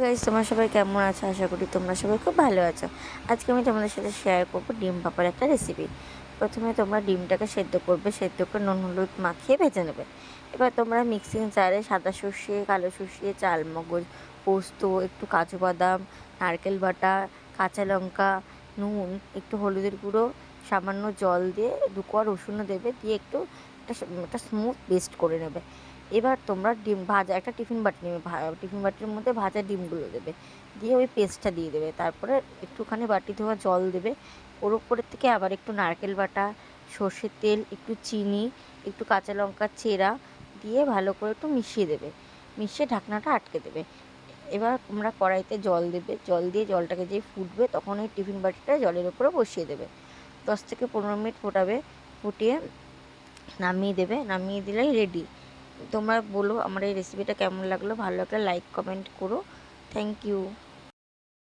Guys, তোমরা সবাই কেমন আছো? আশা করি তোমরা সবাই খুব ভালো আছো। আজকে আমি তোমাদের সাথে শেয়ার করবো ডিম ভাপার একটা রেসিপি। প্রথমে তোমরা ডিমটাকে সেদ্ধ করবে, সেদ্ধ করে নুন হলুদ মাখিয়ে ভেজে নেবে। এবার তোমরা মিক্সিং জারে সাদা সর্ষে, কালো সর্ষে, চালমগজ, পোস্ত, একটু কাজু বাদাম, নারকেল বাটা, কাঁচা লঙ্কা, নুন, একটু হলুদের গুঁড়ো, সামান্য জল দিয়ে 2 কোয়া রসুনও দেবে, দিয়ে একটু একটা স্মুথ পেস্ট করে নেবে। এবার তোমরা ডিম ভাজা একটা টিফিন বাটি নেবে, টিফিন বাটির মধ্যে ভাজা ডিমগুলো দেবে, দিয়ে ওই পেস্টটা দিয়ে দেবে। তারপরে একটুখানি বাটি ধোয়া জল দেবে। ওর উপরের থেকে আবার একটু নারকেল বাটা, সর্ষের তেল, একটু চিনি, একটু কাঁচা লঙ্কা চেরা দিয়ে ভালো করে একটু মিশিয়ে দেবে। মিশিয়ে ঢাকনাটা আটকে দেবে। এবার তোমরা কড়াইতে জল দেবে, জল দিয়ে জলটাকে যেই ফুটবে তখন ওই টিফিন বাটিটা জলের উপরে বসিয়ে দেবে। 10 থেকে 15 মিনিট ফোটাবে, ফুটিয়ে নামিয়ে দেবে। নামিয়ে দিলেই রেডি। তোমরা বলো আমার এই রেসিপিটা কেমন লাগলো। ভালো লাগলে লাইক কমেন্ট করো। Thank you.